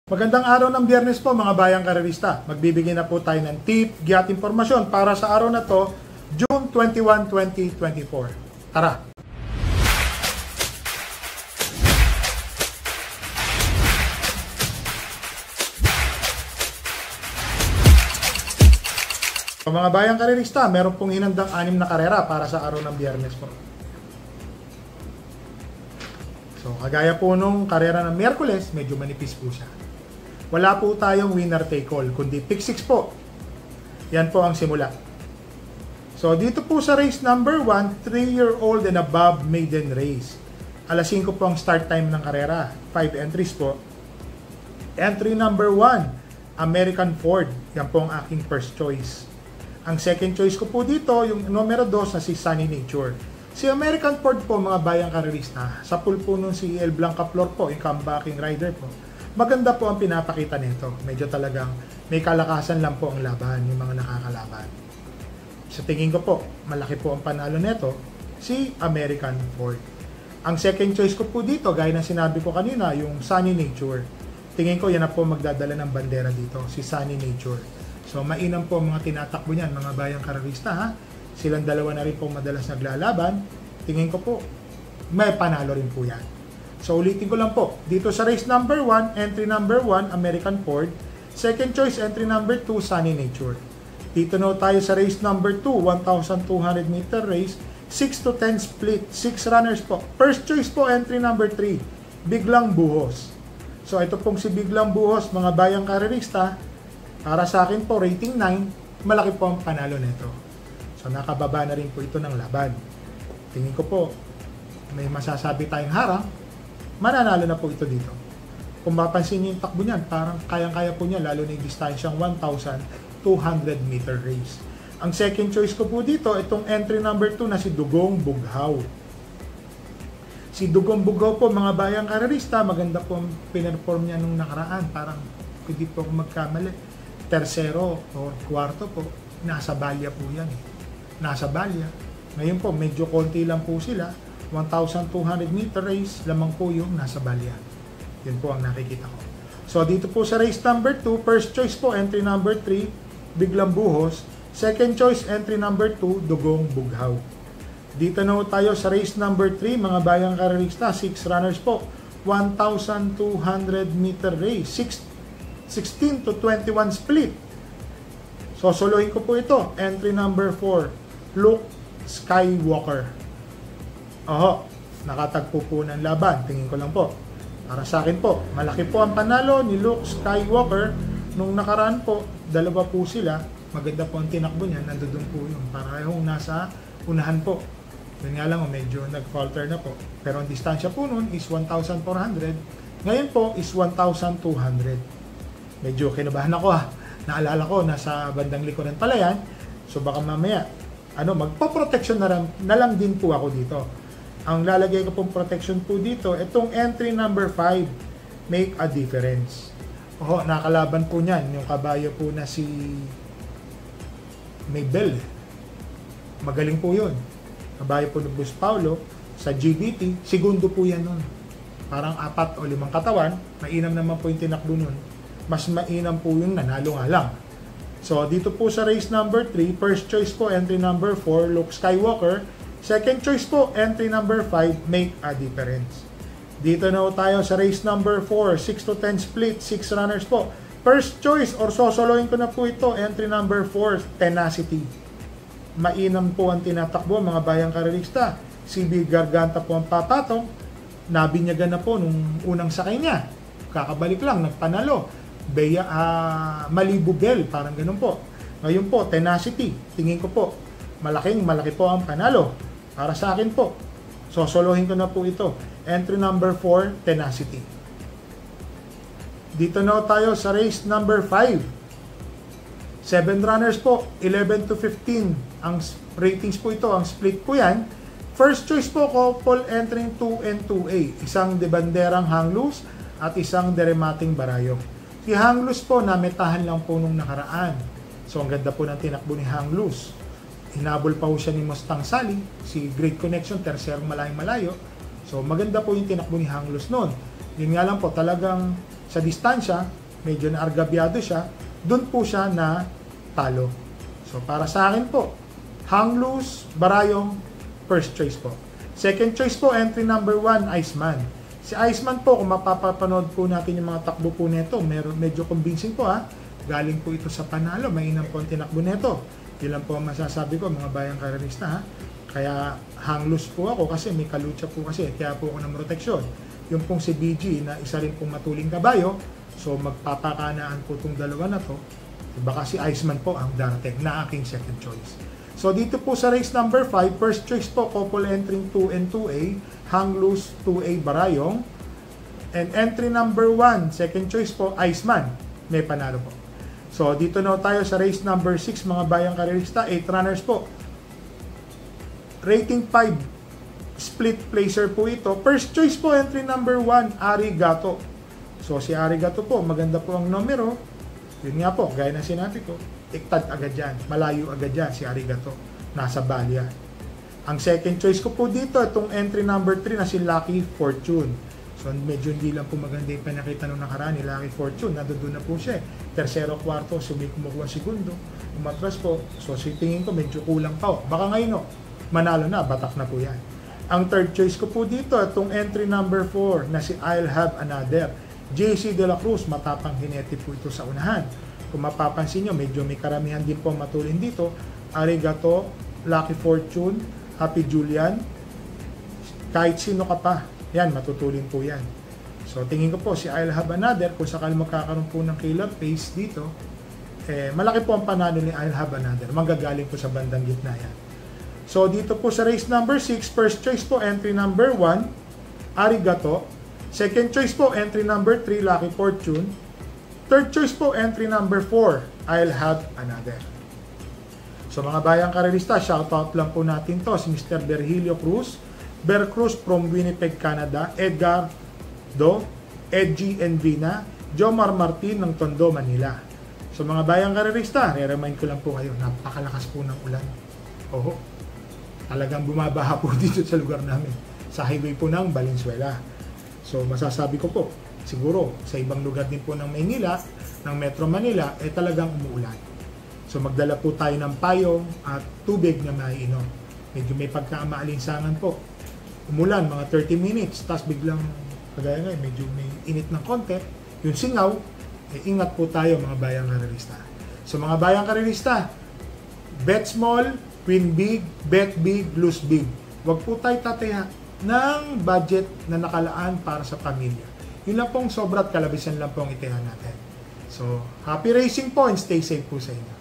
Magandang araw ng Biyernes po mga bayang karerista. Magbibigay na po tayo ng tip, giat impormasyon para sa araw na to, June 21, 2024. Tara! So, mga bayang karerista, meron pong hinandang 6 na karera para sa araw ng Biyernes po. So, kagaya po nung karera ng Miyerkules, medyo manipis po siya. Wala po tayong winner take all, kundi pick 6 po. Yan po ang simula. So, dito po sa race number 1, 3-year-old and above maiden race. Alas 5 po ang start time ng karera. 5 entries po. Entry number 1, American Ford. Yan po ang aking first choice. Ang second choice ko po dito, yung numero 2 na si Sunny Nature. Si American Ford po, mga bayang karerista, sa pool po nung si El Blanca Flor po, yung comebacking rider po. Maganda po ang pinapakita nito. Medyo talagang may kalakasan lang po ang laban, yung mga nakakalaban. Sa tingin ko po, malaki po ang panalo nito, si American Ford. Ang second choice ko po dito, gaya ng sinabi ko kanina, yung Sunny Nature. Tingin ko yan na po magdadala ng bandera dito, si Sunny Nature. So mainam po ang mga tinatakbo niyan, mga bayang karerista ha. Silang dalawa na rin po madalas naglalaban. Tingin ko po, may panalo rin po yan. So ulitin ko lang po, dito sa race number 1, entry number 1, American Ford. Second choice, entry number 2, Sunny Nature. Dito na tayo sa race number 2, 1,200 meter race, 6 to 10 split, 6 runners po. First choice po, entry number 3, Biglang Buhos. So ito pong si Biglang Buhos, mga bayang karerista, para sa akin po, rating 9, malaki po ang panalo nito. So nakababa na rin po ito ng laban. Tingin ko po, may masasabi tayong harang, mananalo na po ito dito. Kung mapansin niyo yung takbo niyan, parang kayang-kaya po niya, lalo na yung distansyang 1,200 meter race. Ang second choice ko po dito, itong entry number 2 na si Dugong Bughaw. Si Dugong Bughaw po, mga bayang karerista, maganda po ang pinerform niya nung nakaraan. Parang hindi po ako magkamali. Tersero o kwarto po, nasa balya po yan. Nasa balya. Ngayon po, medyo konti lang po sila. 1,200 meter race, lamang po yung nasa balya. Yun po ang nakikita ko. So, dito po sa race number 2, first choice po, entry number 3, Biglang Buhos. Second choice, entry number 2, Dugong Bughaw. Dito na tayo sa race number 3, mga bayang karerista, 6 runners po. 1,200 meter race, 16 to 21 split. So, solohin ko po ito. Entry number 4, Luke Skywalker. Oho, nakatagpo po ng laban. Tingin ko lang po. Para sa akin po, malaki po ang panalo ni Luke Skywalker. Nung nakaraan po, dalawa po sila. Maganda po ang tinakbo niya. Nandoon po yung parehong nasa unahan po. Yun nga lang, medyo nag-falter na po. Pero ang distansya po nun is 1,400. Ngayon po is 1,200. Medyo kinabahan ako ha. Naalala ko, nasa bandang likuran pala yan. So baka mamaya, magpa-protection na lang din po ako dito. Ang lalagay ko pong protection po dito, itong entry number 5, Make a Difference. Oho, nakalaban po niyan, yung kabayo po na si Maybell. Magaling po yun. Kabayo po ni Bus Paulo sa GBT, segundo po yan nun. Parang 4 o 5 katawan, mainam naman po yung tinakbo nun. Mas mainam po yung nanalo nga lang. So, dito po sa race number 3, first choice po, entry number 4, Luke Skywalker. Second choice po, entry number 5, Make a Difference. Dito na tayo sa race number 4, 6 to 10 split, 6 runners po. First choice, or sosoloin ko na po ito, entry number 4, Tenacity. Mainam po ang tinatakbo, mga bayang karerista. CB Garganta po ang papatong. Nabinyagan na po nung unang sakay niya. Kakabalik lang, nagpanalo. Malibugel, parang ganun po. Ngayon po, Tenacity. Tingin ko po, malaki po ang panalo. Para sa akin po, sosolohin ko na po ito. Entry number 4, Tenacity. Dito na tayo sa race number 5. 7 runners po, 11 to 15. Ang ratings po ito, ang split po yan. First choice po, couple entering 2 and 2A. Isang de banderang Hanglus at isang deremating Barayo. Si Hanglus po, nametahan lang po nung nakaraan. So, ang ganda po ng tinakbo ni Hanglus. Hinabol pa ho siya ni Mustang Sally, si Great Connection, terserong malayo. So maganda po yung tinakbo ni Hanglus noon. Yun nga lang po, talagang sa distansya, medyo naargabyado siya, dun po siya na talo. So para sa akin po, hang loose, barayong, first choice po. Second choice po, entry number 1, Iceman. Si Iceman po, kung mapapanood po natin yung mga takbo po nito, medyo convincing po ha. Galing po ito sa panalo, mainam po ang tinakbo nito. Yun lang po ang masasabi ko, mga bayang karerista ha. Kaya hang loose po ako kasi may kalutsa po kasi, kaya po ako ng proteksyon. Yung pong si BG na isa rin pong matuling kabayo, so magpapakanaan po itong dalawa na to. Baka si Iceman po ang darating na aking second choice. So dito po sa race number 5, first choice po, couple entering 2 and 2A, hang loose 2A Barayong. And entry number 1, second choice po, Iceman, may panalo po. So dito na tayo sa race number 6, mga bayang karerista, 8 runners po. Rating 5, split placer po ito. First choice po, entry number 1, Arigato. So si Arigato po, maganda po ang numero. Yun nga po, gaya na sinabi ko, iktad agad yan, malayo agad yan si Arigato, nasa balya. Ang second choice ko po dito, itong entry number 3 na si Lucky Fortune. So medyo hindi lang po maganda yung pinakita nung nakaraan ni Lucky Fortune, nandoon na po siya. Tersero, kwarto, kumukuha segundo, umatras po. So tingin ko medyo kulang pa. Baka ngayon manalo na, batak na po yan. Ang third choice ko po dito, itong entry number 4 na si I'll Have Another. JC De La Cruz, matapang hinete po ito sa unahan. Kung mapapansin nyo, medyo may karamihan din po matulin dito. Arigato, Lucky Fortune, Happy Julian, kahit sino ka pa, yan, matutulin po yan. So tingin ko po si I'll Have Another, kung sakali magkakaroon po ng killer pace dito, malaki po ang panalo ni I'll Have Another. Manggagaling po sa bandang gitna yan. So dito po sa race number 6, first choice po, entry number 1, Arigato. Second choice po, entry number 3, Lucky Fortune. Third choice po, entry number 4, I'll Have Another. So mga bayang karerista, shoutout lang po natin to si Mr. Berhilio Cruz, Ber Cruz from Winnipeg, Canada, Edgar Do, Edgy Envina, Jomar Martin ng Tondo, Manila. So mga bayang karerista, re-remind ko lang po kayo, napakalakas po ng ulan. Oho, talagang bumabaha po dito sa lugar namin, sa highway po ng Valenzuela. So masasabi ko po, siguro sa ibang lugar din po ng Maynila, ng Metro Manila, talagang umuulan. So magdala po tayo ng payong at tubig na maiinom. Medyo may pagkamaalinsangan po. Umulan mga 30 minutes, tapos biglang, kagaya ngayon, medyo may init ng konti. Yung singaw, ingat po tayo mga bayang karerista. So mga bayang karerista, bet small, win big, bet big, lose big. Huwag po tayo tataya ng budget na nakalaan para sa pamilya. Yun lang pong sobra at kalabisan lang pong itihan natin. So, happy racing po and stay safe po sa inyo.